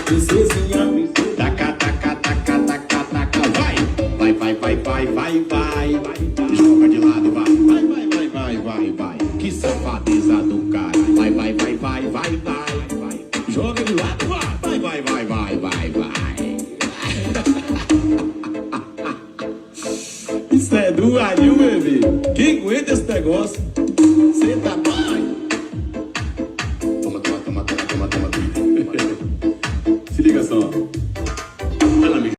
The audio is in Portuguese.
princesinha. Taca, taca, taca, taca, taca. Vai, vai, vai, vai, vai, vai, vai. Joga de lado, vai, vai, vai, vai, vai, vai, vai. Que safadeza do cara. Vai, vai, vai, vai, vai, vai, vai. Joga de lado, vai, vai, vai, vai, vai, vai. Isso é do Aril, bebê. Quem aguenta esse negócio? Senta mais.